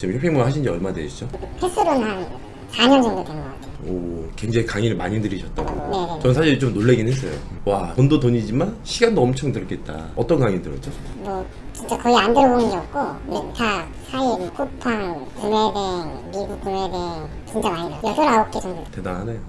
지금 쇼핑몰 하신 지 얼마 되시죠? 횟수로는 한 4년 정도 된 것 같아요. 오, 굉장히 강의를 많이 들으셨다고. 네네. 전 사실 좀 놀라긴 했어요. 와, 돈도 돈이지만 시간도 엄청 들었겠다. 어떤 강의 들었죠? 뭐 진짜 거의 안 들어본 게 없고 멘탁, 사입, 쿠팡, 구매대, 미국 구매대 진짜 많이 들어요. 8, 9개 정도. 대단하네요.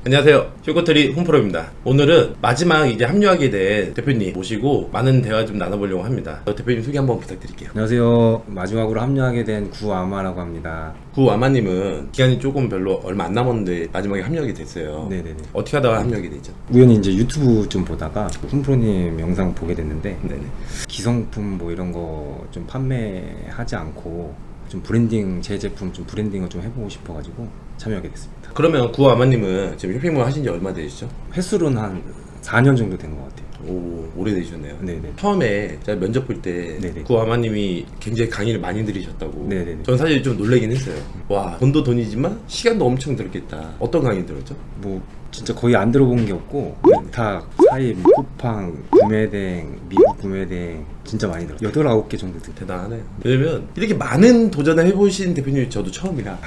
안녕하세요. 쇼코트리 홍프로입니다. 오늘은 마지막 이제 합류하게 된 대표님 모시고 많은 대화 좀 나눠보려고 합니다. 대표님 소개 한번 부탁드릴게요. 안녕하세요. 마지막으로 합류하게 된 구아마라고 합니다. 구아마님은 기간이 조금 별로 얼마 안 남았는데 마지막에 합류하게 됐어요. 네네네. 어떻게 하다가 합류하게 되죠? 우연히 이제 유튜브 좀 보다가 홍프로님 영상 보게 됐는데 네네. 기성품 뭐 이런 거 좀 판매하지 않고 좀 브랜딩, 제 제품 좀 브랜딩을 좀 해보고 싶어가지고 참여하게 됐습니다. 그러면 구아마님은 지금 쇼핑몰 하신 지 얼마 되시죠? 횟수로는 한 4년 정도 된 것 같아요. 오, 오래되셨네요. 네네. 처음에 제가 면접 볼 때 네네. 구아마님이 굉장히 강의를 많이 들으셨다고. 네네네. 전 사실 좀 놀라긴 했어요. 와, 돈도 돈이지만 시간도 엄청 들었겠다. 어떤 강의 들었죠? 뭐 진짜 거의 안 들어본 게 없고 멘탁, 사입, 쿠팡, 구매대, 미국 구매대 진짜 많이 들었어요. 8, 9개 정도 들었어요. 대단하네요. 왜냐면 이렇게 많은 도전을 해보신 대표님이 저도 처음이라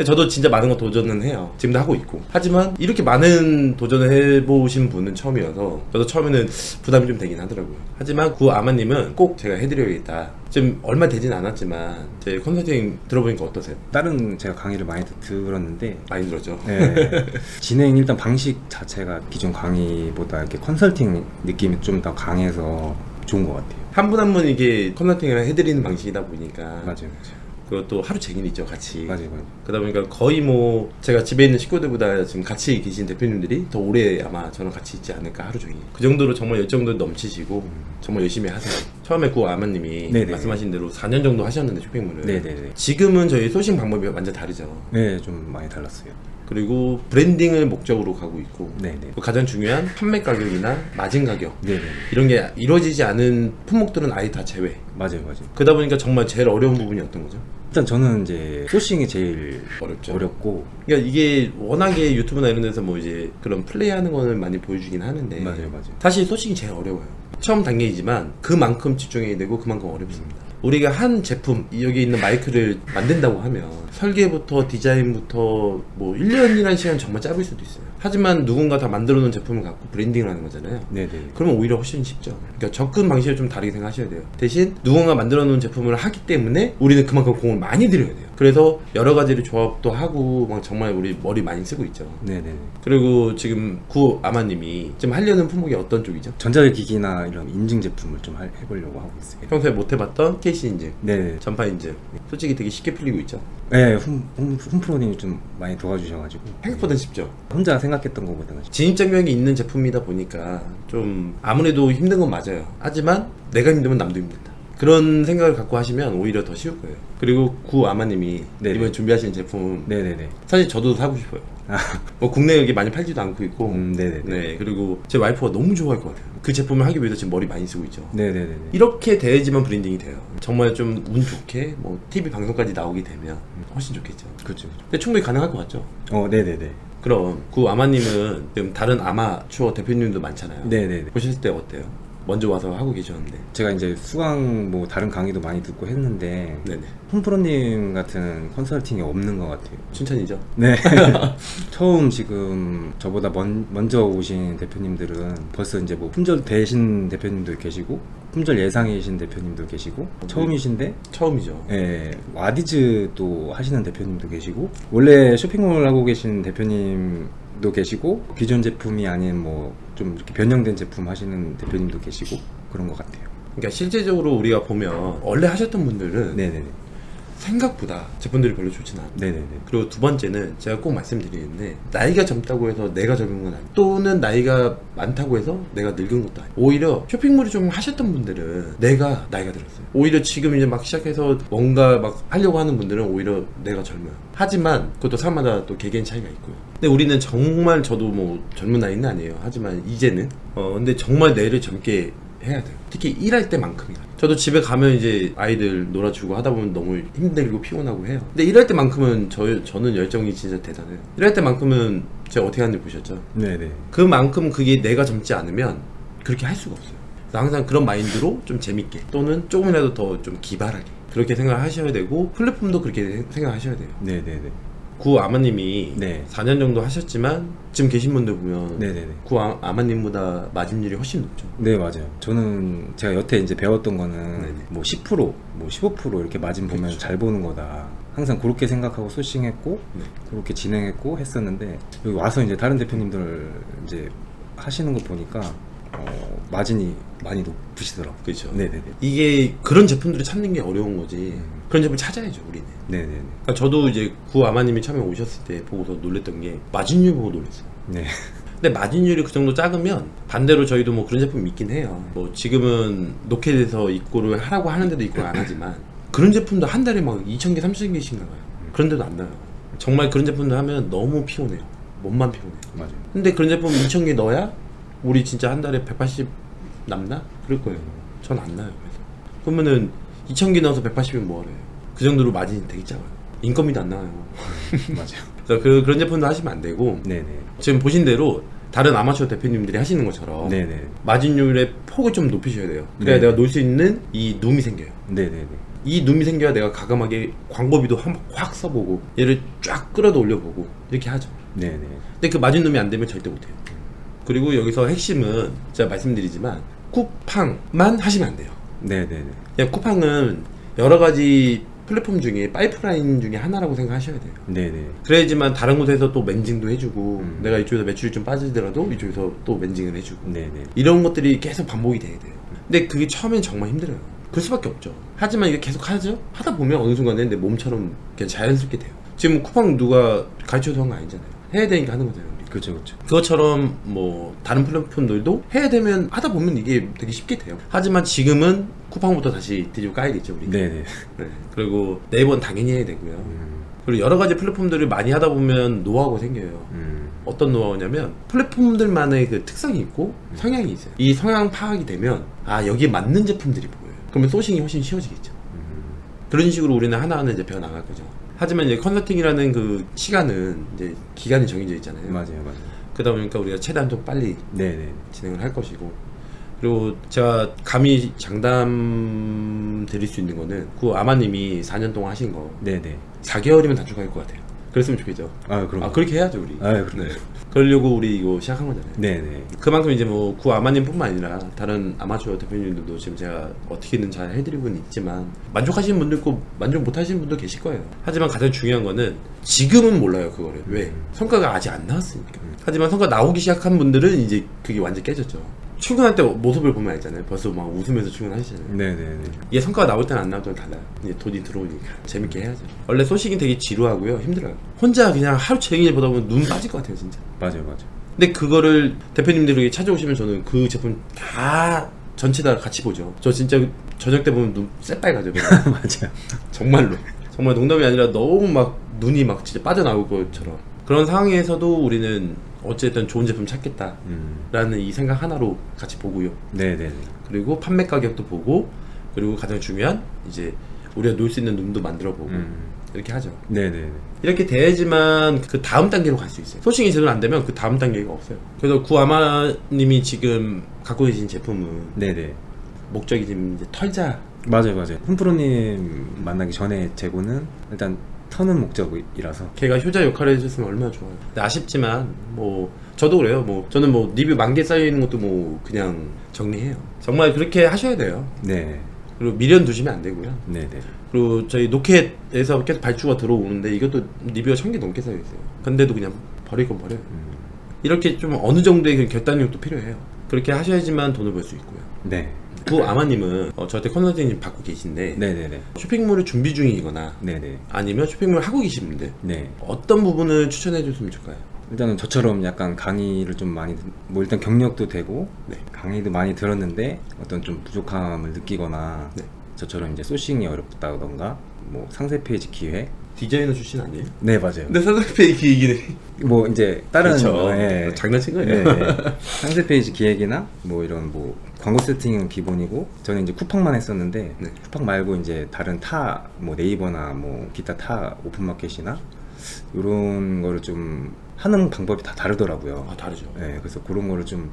저도 진짜 많은 거 도전은 해요. 지금도 하고 있고. 하지만 이렇게 많은 도전을 해보신 분은 처음이어서 저도 처음에는 부담이 좀 되긴 하더라고요. 하지만 구아마님은 꼭 제가 해드려야겠다. 지금 얼마 되진 않았지만 제 컨설팅 들어보니까 어떠세요? 다른 제가 강의를 많이 들었는데 많이 들었죠? 네. 진행 일단 방식 자체가 기존 강의보다 이렇게 컨설팅 느낌이 좀 더 강해서 좋은 것 같아요. 한 분 한 분 이게 컨설팅을 해드리는 방식이다 보니까 맞아요. 그것도 하루 종일이죠, 같이. 맞아요. 그러다 보니까 거의 뭐 제가 집에 있는 식구들보다 지금 같이 계신 대표님들이 더 오래 아마 저랑 같이 있지 않을까, 하루 종일. 그 정도로 정말 열정도 넘치시고 정말 열심히 하세요. 처음에 구아마님이 네네. 말씀하신 대로 4년 정도 하셨는데 쇼핑몰을. 네네네. 지금은 저희 소싱 방법이 완전 다르죠. 네, 좀 많이 달랐어요. 그리고 브랜딩을 목적으로 가고 있고 네네. 가장 중요한 판매 가격이나 마진 가격 네네. 이런 게 이루어지지 않은 품목들은 아예 다 제외. 맞아요. 그러다 보니까 정말 제일 어려운 부분이 어떤 거죠? 일단 저는 이제 소싱이 제일 어렵죠. 어렵고 그러니까 이게 워낙에 유튜브나 이런 데서 뭐 이제 그런 플레이하는 거를 많이 보여주긴 하는데 맞아요. 사실 소싱이 제일 어려워요. 처음 단계이지만 그만큼 집중해야 되고 그만큼 어렵습니다. 우리가 한 제품, 여기 있는 마이크를 만든다고 하면 설계부터 디자인부터 뭐 1년이라는 시간은 정말 짧을 수도 있어요. 하지만 누군가 다 만들어 놓은 제품을 갖고 브랜딩을 하는 거잖아요. 네네. 그러면 오히려 훨씬 쉽죠. 그러니까 접근 방식을 좀 다르게 생각하셔야 돼요. 대신 누군가 만들어 놓은 제품을 하기 때문에 우리는 그만큼 공을 많이 들여야 돼요. 그래서 여러 가지를 조합도 하고 막 정말 우리 머리 많이 쓰고 있죠. 네네. 그리고 지금 구아마님이 지금 하려는 품목이 어떤 쪽이죠? 전자기기나 이런 인증 제품을 좀 해보려고 하고 있어요. 평소에 못 해봤던 케이스 인증, 네네. 전파 인증. 솔직히 되게 쉽게 풀리고 있죠. 네, 홈프로님이 좀 많이 도와주셔가지고 생각보다 쉽죠. 혼자 생각했던 것보다는 진입장벽이 있는 제품이다 보니까 좀 아무래도 힘든 건 맞아요. 하지만 내가 힘들면 남도 힘들다. 그런 생각을 갖고 하시면 오히려 더 쉬울 거예요. 그리고 구아마님이 네네. 이번에 준비하신 제품 네네네. 사실 저도 사고 싶어요. 뭐 국내에 여기 많이 팔지도 않고 있고 네네네. 네, 그리고 제 와이프가 너무 좋아할 것 같아요. 그 제품을 하기 위해서 지금 머리 많이 쓰고 있죠. 네네네. 이렇게 돼야지만 브랜딩이 돼요. 정말 좀 운 좋게 뭐 TV 방송까지 나오게 되면 훨씬 좋겠죠. 그렇죠. 근데 충분히 가능할 것 같죠. 네네네. 그럼 구아마님은 지금 다른 아마추어 대표님도 많잖아요. 네네네. 보셨을 때 어때요? 먼저 와서 하고 계셨는데. 제가 이제 수강 뭐 다른 강의도 많이 듣고 했는데 네네. 홈프로님 같은 컨설팅이 없는 것 같아요. 칭찬이죠. 네. 처음 지금 저보다 먼저 오신 대표님들은 벌써 이제 뭐 품절 대신 대표님도 계시고 품절 예상이신 대표님도 계시고 처음이신데 처음이죠. 예, 와디즈 또 하시는 대표님도 계시고 원래 쇼핑몰 하고 계신 대표님도 계시고 기존 제품이 아닌 뭐 좀 이렇게 변형된 제품 하시는 대표님도 계시고 그런 것 같아요. 그러니까 실제적으로 우리가 보면 원래 하셨던 분들은 네네네. 생각보다 제품들이 별로 좋진 않아요. 네네네. 그리고 두 번째는 제가 꼭 말씀드리는데 나이가 젊다고 해서 내가 젊은 건 아니에요. 또는 나이가 많다고 해서 내가 늙은 것도 아니에요. 오히려 쇼핑몰을 좀 하셨던 분들은 내가 나이가 들었어요. 오히려 지금 이제 막 시작해서 뭔가 막 하려고 하는 분들은 오히려 내가 젊어요. 하지만 그것도 사람마다 또 개개인 차이가 있고요. 근데 우리는 정말 저도 뭐 젊은 나이는 아니에요. 하지만 이제는 근데 정말 내를 젊게 해야 돼요. 특히 일할 때만큼이나. 저도 집에 가면 이제 아이들 놀아주고 하다 보면 너무 힘들고 피곤하고 해요. 근데 일할 때만큼은 저는 열정이 진짜 대단해요. 일할 때만큼은 제가 어떻게 하는지 보셨죠? 네네. 그만큼 그게 내가 젊지 않으면 그렇게 할 수가 없어요. 그래서 항상 그런 마인드로 좀 재밌게 또는 조금이라도 더 좀 기발하게 그렇게 생각하셔야 되고 플랫폼도 그렇게 생각하셔야 돼요. 네네네. 구 아마님이 네. 4년 정도 하셨지만 지금 계신 분들 보면 네네네. 구 아마님보다 마진율이 훨씬 높죠. 네, 맞아요. 저는 제가 여태 이제 배웠던 거는 네네. 뭐 10%, 뭐 15% 이렇게 마진 보면 그렇죠. 잘 보는 거다. 항상 그렇게 생각하고 소싱했고 네. 그렇게 진행했고 했었는데 여기 와서 이제 다른 대표님들 이제 하시는 거 보니까 마진이 많이 높으시더라고요. 그렇죠. 네네네. 이게 그런 제품들을 찾는 게 어려운 거지. 그런 제품 찾아야죠, 우리는. 네네네. 그러니까 저도 이제 구 아마님이 처음에 오셨을 때 보고서 놀랬던 게 마진율 보고 놀랐어요. 네. 근데 마진율이 그 정도 작으면 반대로 저희도 뭐 그런 제품이 있긴 해요. 뭐 지금은 노켓에서 입고를 하라고 하는데도 입고를 안 하지만 그런 제품도 한 달에 막 2,000개, 3,000개씩 나가요. 그런데도 안 나요. 정말 그런 제품들 하면 너무 피곤해요. 몸만 피곤해요. 맞아요. 근데 그런 제품 2,000개 넣어야 우리 진짜 한 달에 180 남나? 그럴 거예요. 전 안 나요. 그래서 그러면은 2,000개 넣어서 180이면 뭐하래요? 그 정도로 마진이 되게 작아요. 인건비도 안 나와요. 맞아요. 그래서 그런 제품도 하시면 안 되고 네네. 지금 보신 대로 다른 아마추어 대표님들이 하시는 것처럼 네네. 마진율의 폭을 좀 높이셔야 돼요. 그래야 네. 내가 놀 수 있는 이 룸이 생겨요. 네네네. 이 룸이 생겨야 내가 과감하게 광고비도 한번 확 써보고 얘를 쫙 끌어도 올려보고 이렇게 하죠. 네네. 근데 그 마진 룸이 안 되면 절대 못해요. 그리고 여기서 핵심은 제가 말씀드리지만 쿠팡만 하시면 안 돼요. 네네네. 그냥 쿠팡은 여러 가지 플랫폼 중에 파이프라인 중에 하나라고 생각하셔야 돼요. 네네. 그래야지만 다른 곳에서 또 멘징도 해주고 내가 음. 이쪽에서 매출이 좀 빠지더라도 이쪽에서 또 멘징을 해주고 네네. 이런 것들이 계속 반복이 돼야 돼요. 근데 그게 처음엔 정말 힘들어요. 그럴 수밖에 없죠. 하지만 이게 계속 하죠? 하다 보면 어느 순간에 내 몸처럼 그냥 자연스럽게 돼요. 지금 쿠팡 누가 가르쳐서 한 거 아니잖아요. 해야 되니까 하는 거잖아요. 우리. 그렇죠, 그렇죠. 그것처럼 뭐 다른 플랫폼들도 해야 되면 하다 보면 이게 되게 쉽게 돼요. 하지만 지금은 쿠팡부터 다시 뒤집어 까야겠죠, 우리. 네네. 네. 그리고 네이버는 당연히 해야 되고요. 그리고 여러 가지 플랫폼들을 많이 하다 보면 노하우가 생겨요. 어떤 노하우냐면 플랫폼들만의 그 특성이 있고 성향이 있어요. 이 성향 파악이 되면 아 여기에 맞는 제품들이 보여요. 그러면 소싱이 훨씬 쉬워지겠죠. 그런 식으로 우리는 하나하나 이제 배워 나갈 거죠. 하지만 이제 컨설팅이라는 그 시간은 이제 기간이 정해져 있잖아요. 맞아요, 맞아요. 그러다 보니까 우리가 최대한 좀 빨리 네네. 진행을 할 것이고, 그리고 제가 감히 장담 드릴 수 있는 거는 그 아마님이 4년 동안 하신 거 네네. 4개월이면 단축할 것 같아요. 그랬으면 좋겠죠. 아, 그럼. 아 그렇게 해야죠 우리. 아, 그럼. 네. 그러려고 우리 이거 시작한 거잖아요. 네네. 그만큼 이제 뭐 구 아마님뿐만 아니라 다른 아마추어 대표님들도 지금 제가 어떻게든 잘 해드리고는 있지만 만족하시는 분도 있고 만족 못하시는 분도 계실 거예요. 하지만 가장 중요한 거는 지금은 몰라요 그거를. 왜? 성과가 아직 안 나왔으니까. 하지만 성과 나오기 시작한 분들은 이제 그게 완전 깨졌죠. 출근할 때 모습을 보면 알잖아요. 벌써 막 웃으면서 출근하시잖아요. 네네네. 이게 성과가 나올 때는 안 나올 때는 달라요. 이제 돈이 들어오니까 재밌게 해야죠. 원래 소식이 되게 지루하고요, 힘들어요. 혼자 그냥 하루 종일 보다 보면 눈 빠질 것 같아요, 진짜. 맞아요, 맞아요. 근데 그거를 대표님들이 찾아오시면 저는 그 제품 다 전체 다 같이 보죠. 저 진짜 저녁 때 보면 눈 새빨가죠. 맞아요. 정말로. 정말 농담이 아니라 너무 막 눈이 막 진짜 빠져나올 것처럼. 그런 상황에서도 우리는 어쨌든 좋은 제품 찾겠다라는 이 생각 하나로 같이 보고요. 네네네. 그리고 판매 가격도 보고, 그리고 가장 중요한 이제 우리가 놀 수 있는 룸도 만들어 보고 이렇게 하죠. 네네네. 이렇게 돼야지만 그 다음 단계로 갈 수 있어요. 소싱이 제대로 안 되면 그 다음 단계가 없어요. 그래서 구아마님이 지금 갖고 계신 제품은 네네. 목적이 지금 이제 털자. 맞아요, 맞아요. 훈프로님 만나기 전에 재고는 일단 터는 목적이라서. 걔가 효자 역할을 해줬으면 얼마나 좋아요. 근데 아쉽지만 뭐 저도 그래요. 뭐 저는 뭐 리뷰 10,000개 쌓여 있는 것도 뭐 그냥 정리해요. 정말 그렇게 하셔야 돼요. 네. 그리고 미련 두시면 안 되고요. 네네. 그리고 저희 노켓에서 계속 발주가 들어오는데 이것도 리뷰가 1,000개 넘게 쌓여 있어요. 근데도 그냥 버릴 건 버려요. 이렇게 좀 어느 정도의 그 결단력도 필요해요. 그렇게 하셔야지만 돈을 벌 수 있고요. 네. 그 아마님은 저한테 컨설팅 받고 계신데 네네네. 쇼핑몰을 준비 중이거나 네네. 아니면 쇼핑몰 하고 계신 분들 네. 어떤 부분을 추천해 줬으면 좋을까요? 일단은 저처럼 약간 강의를 좀 많이 뭐 일단 경력도 되고 네. 강의도 많이 들었는데 어떤 좀 부족함을 느끼거나 네. 저처럼 이제 소싱이 어렵다던가 뭐 상세 페이지 기획. 디자이너 출신 아니에요? 네, 맞아요. 근데 상세 페이지 기획이네. 뭐 이제 다른 그렇죠. 네. 장난친 거예요. 네, 네. 상세 페이지 기획이나 뭐 이런 뭐 광고 세팅은 기본이고, 저는 이제 쿠팡만 했었는데 네. 쿠팡 말고 이제 다른 타 뭐 네이버나 뭐 기타 타 오픈마켓이나 이런 거를 좀 하는 방법이 다 다르더라고요. 아 다르죠. 네, 그래서 그런 거를 좀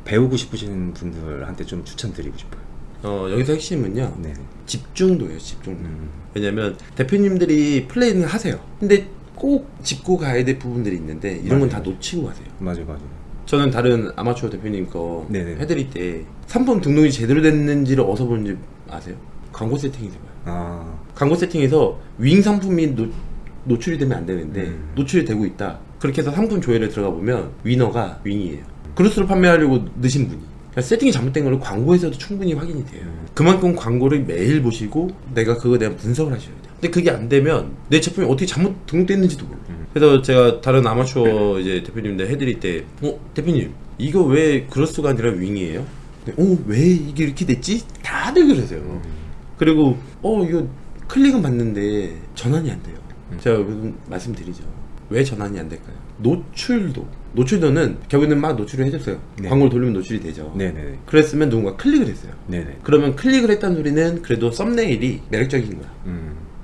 배우고 싶으신 분들한테 좀 추천드리고 싶어요. 여기서 핵심은요. 네. 집중도예요. 집중도. 왜냐면 대표님들이 플레이는 하세요. 근데 꼭 짚고 가야 될 부분들이 있는데 이런 건 다 맞아요. 놓치고 가세요. 맞아요. 저는 다른 아마추어 대표님 거 네네. 해드릴 때 상품 등록이 제대로 됐는지를 어디서 보는지 아세요? 광고 세팅에서 봐요. 아, 광고 세팅에서 윙 상품이 노출이 되면 안 되는데 노출이 되고 있다. 그렇게 해서 상품 조회를 들어가 보면 위너가 윙이에요. 그로스로 판매하려고 넣으신 분이. 그러니까 세팅이 잘못된 거를 광고에서도 충분히 확인이 돼요. 그만큼 광고를 매일 보시고 내가 그거에 대한 분석을 하셔야 돼요. 근데 그게 안 되면 내 제품이 어떻게 잘못 등록됐는지도 몰라. 그래서 제가 다른 아마추어 이제 대표님들 해드릴 때, 대표님 이거 왜 그로스가 아니라 윙이에요? 왜 이게 이렇게 됐지? 다들 그러세요. 그리고 이거 클릭은 봤는데 전환이 안 돼요. 제가 여러분 말씀드리죠. 왜 전환이 안 될까요? 노출도는 결국에는 막 노출을 해줬어요. 네. 광고를 돌리면 노출이 되죠. 네네네. 그랬으면 누군가 클릭을 했어요. 네네. 그러면 클릭을 했다는 소리는 그래도 썸네일이 매력적인 거야.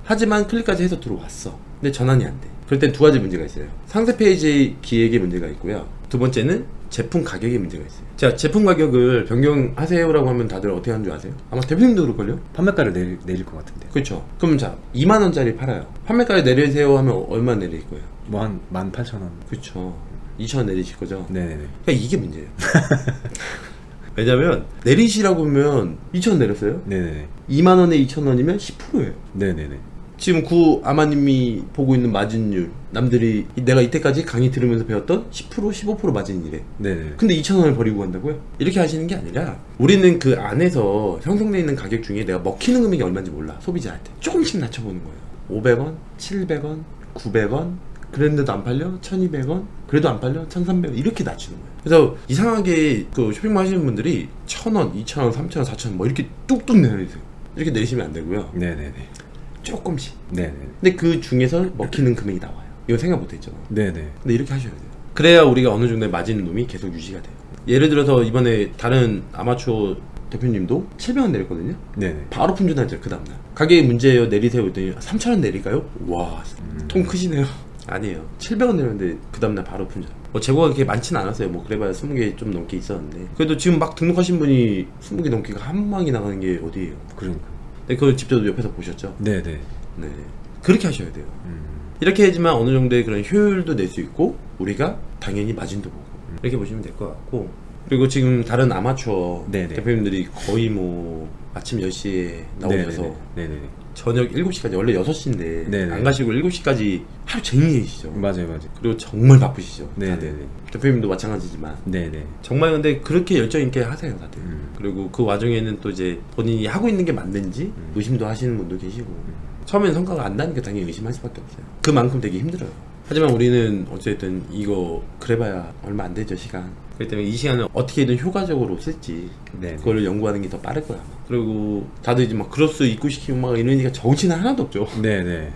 하지만 클릭까지 해서 들어왔어. 근데 전환이 안 돼. 그럴 땐 두 가지 문제가 있어요. 상세 페이지 기획에 문제가 있고요. 두 번째는 제품 가격에 문제가 있어요. 자, 제품 가격을 변경하세요라고 하면 다들 어떻게 하는 줄 아세요? 아마 대표님도 그럴걸요? 판매가를 내릴 것 같은데. 그렇죠. 그럼 자, 2만원짜리 팔아요. 판매가를 내리세요 하면 얼마 내릴 거예요? 뭐 한 18,000원. 그렇죠. 2,000원 내리실 거죠? 네네네. 그러니까 이게 문제예요. 왜냐면 내리시라고 하면 2,000원 내렸어요? 네네네. 2만원에 2,000원이면 10%예요. 네네네. 지금 구 아마님이 보고 있는 마진율, 남들이 내가 이때까지 강의 들으면서 배웠던 10% 15% 마진이래. 네네. 근데 2,000원을 버리고 간다고요? 이렇게 하시는 게 아니라 우리는 그 안에서 형성되어 있는 가격 중에 내가 먹히는 금액이 얼마인지 몰라. 소비자한테 조금씩 낮춰보는 거예요. 500원, 700원, 900원, 그랬는데도 안 팔려? 1200원? 그래도 안 팔려? 1300원? 이렇게 낮추는 거예요. 그래서 이상하게 그 쇼핑몰 하시는 분들이 1,000원, 2,000원, 3,000원, 4,000원 뭐 이렇게 뚝뚝 내리세요. 이렇게 내리시면 안 되고요. 네네네. 조금씩. 네네. 근데 그 중에서 먹히는 금액이 나와요. 이거 생각 못했죠. 네네. 근데 이렇게 하셔야 돼요. 그래야 우리가 어느 정도의 마진 룸이 계속 유지가 돼요. 예를 들어서 이번에 다른 아마추어 대표님도 700원 내렸거든요. 네네. 바로 품절하죠. 그 다음날 가격이 문제예요 내리세요 했더니 3,000원 내릴까요? 와, 통 크시네요. 아니에요. 700원 내렸는데 그 다음날 바로 품절. 재고가 그렇게 많지는 않았어요. 뭐 그래봐야 20개 좀 넘게 있었는데 그래도 지금 막 등록하신 분이 20개 넘게가 한 방이 나가는 게 어디예요? 그러니까. 근데 그걸 직접 옆에서 보셨죠? 네네. 네, 그렇게 하셔야 돼요. 이렇게 해야지만 어느 정도의 그런 효율도 낼 수 있고 우리가 당연히 마진도 보고 이렇게 보시면 될 것 같고, 그리고 지금 다른 아마추어 네네. 대표님들이 거의 뭐 아침 10시에 나오셔서 네네네. 저녁 7시까지, 원래 6시인데 네네. 안 가시고 7시까지 하루 종일 계시죠. 맞아요. 그리고 정말 바쁘시죠. 네네네. 다들. 대표님도 마찬가지지만 네네. 정말 근데 그렇게 열정 있게 하세요 다들. 그리고 그 와중에는 또 이제 본인이 하고 있는 게 맞는지 의심도 하시는 분도 계시고 처음에는 성과가 안 나니까 당연히 의심할 수밖에 없어요. 그만큼 되게 힘들어요. 하지만 우리는 어쨌든 이거 그래봐야 얼마 안 되죠, 시간. 그렇기 때문에 이 시간을 어떻게든 효과적으로 쓸지 네. 그거를 연구하는 게 더 빠를 거야 아마. 그리고 다들 이제 막 크로스 입고시키고 막 이러니까 정신은 하나도 없죠. 네네.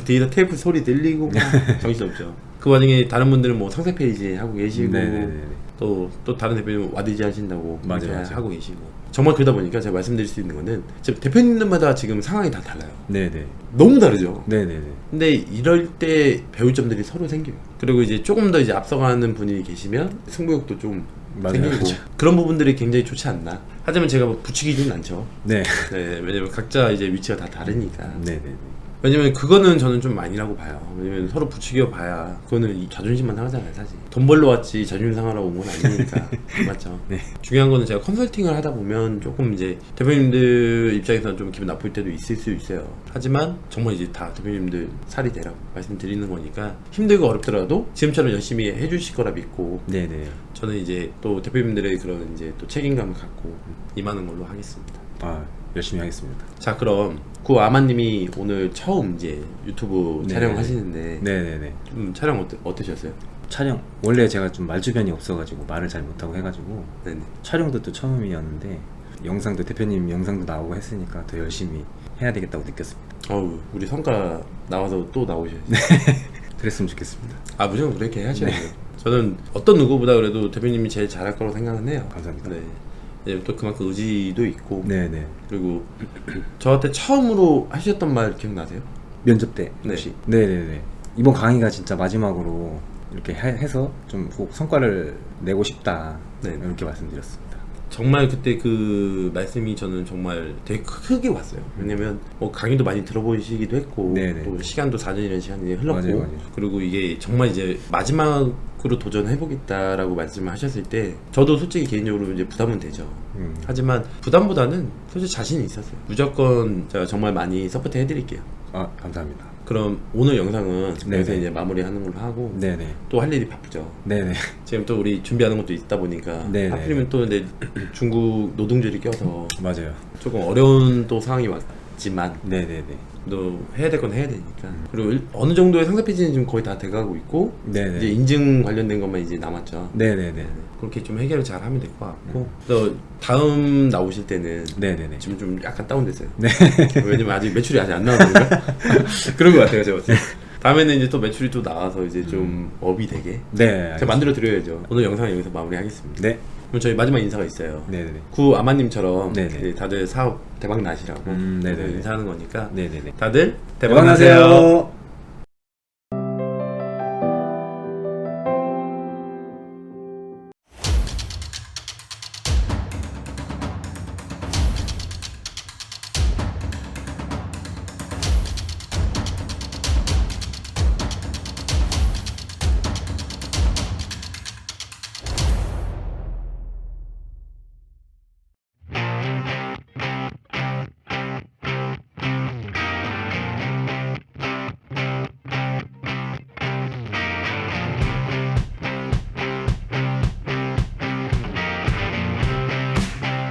데이터 테이프 소리 들리고 막 정신없죠. 그 와중에 다른 분들은 뭐 상세 페이지 하고 계시고 네네네. 또 다른 대표님은 와디지 하신다고 맞아요, 이렇게 맞아요. 하고 계시고, 정말 그러다 보니까 제가 말씀드릴 수 있는 거는 지금 대표님들마다 지금 상황이 다 달라요. 네네. 너무 다르죠. 네네네. 근데 이럴 때 배울 점들이 서로 생겨요. 그리고 이제 조금 더 이제 앞서가는 분이 계시면 승부욕도 좀 맞아요, 생기고 맞아요. 그런 부분들이 굉장히 좋지 않나. 하지만 제가 뭐 부추기지는 않죠. 네. 네, 왜냐면 각자 이제 위치가 다 다르니까. 네네네. 왜냐면 그거는 저는 좀 아니라고 봐요. 왜냐면 서로 부추겨 봐야 그거는 이 자존심만 상하잖아요, 사실. 돈 벌러 왔지 자존심 상하러 온 건 아니니까. 맞죠? 네. 중요한 거는 제가 컨설팅을 하다 보면 조금 이제 대표님들 입장에서는 좀 기분 나쁠 때도 있을 수 있어요. 하지만 정말 이제 다 대표님들 살이 되라고 말씀드리는 거니까 힘들고 어렵더라도 지금처럼 열심히 해주실 거라 믿고, 네네. 저는 이제 또 대표님들의 그런 이제 또 책임감을 갖고 임하는 걸로 하겠습니다. 아, 열심히 하겠습니다. 자, 그럼 구 아마님이 오늘 처음 이제 유튜브 네. 촬영하시는데 네네네. 좀 촬영 어떠셨어요? 촬영 원래 제가 좀 말주변이 없어가지고 말을 잘 못하고 해가지고 네네. 촬영도 또 처음이었는데 영상도 대표님 영상도 나오고 했으니까 더 열심히 해야 되겠다고 느꼈습니다. 어우, 우리 성과 나와서 또 나오셔야지. 그랬으면 좋겠습니다. 아, 무조건 그렇게 하셔야 돼요. 저는 어떤 누구보다 그래도 대표님이 제일 잘할 거라고 생각은 해요. 감사합니다. 네. 네, 또 그만큼 의지도 있고. 네네. 그리고 저한테 처음으로 하셨던 말 기억나세요? 면접 때 네. 혹시? 네네네. 이번 강의가 진짜 마지막으로 이렇게 해서 좀 꼭 성과를 내고 싶다. 네. 이렇게 말씀드렸습니다. 정말 그때 그 말씀이 저는 정말 되게 크게 왔어요. 왜냐면 뭐 강의도 많이 들어보시기도 했고 네네. 또 시간도 4년이라는 시간이 흘렀고 맞아요, 맞아요. 그리고 이게 정말 이제 마지막으로 도전해보겠다라고 말씀을 하셨을 때 저도 솔직히 개인적으로 이제 부담은 되죠. 하지만 부담보다는 솔직히 자신이 있었어요. 무조건 제가 정말 많이 서포트 해드릴게요. 아, 감사합니다. 그럼 오늘 영상은 네네. 여기서 이제 마무리하는 걸로 하고 네네. 또 할 일이 바쁘죠. 네네. 지금 또 우리 준비하는 것도 있다 보니까 네네. 하필이면 또 이제 중국 노동절이 껴서 맞아요. 조금 어려운 또 상황이 왔지만 네네네. 또 해야 될 건 해야 되니까 그리고 어느 정도의 상세 페이지는 지금 거의 다 돼가고 있고 네네. 이제 인증 관련된 것만 이제 남았죠. 네네네. 그렇게 좀 해결을 잘 하면 될 것 같고 또 다음 나오실 때는 네네네. 지금 좀 약간 다운됐어요. 네. 왜냐면 아직 매출이 아직 안 나왔는가 그런 것 같아요 제가 봤을 때. 다음에는 이제 또 매출이 또 나와서 이제 좀 업이 되게 네. 제가 만들어 드려야죠. 오늘 영상은 여기서 마무리하겠습니다. 네. 그럼 저희 마지막 인사가 있어요. 네네네. 구 아마님처럼 네네. 이제 다들 사업 대박 나시라고 네네. 인사하는 거니까 네네네. 다들 대박 대박 나세요. 나세요.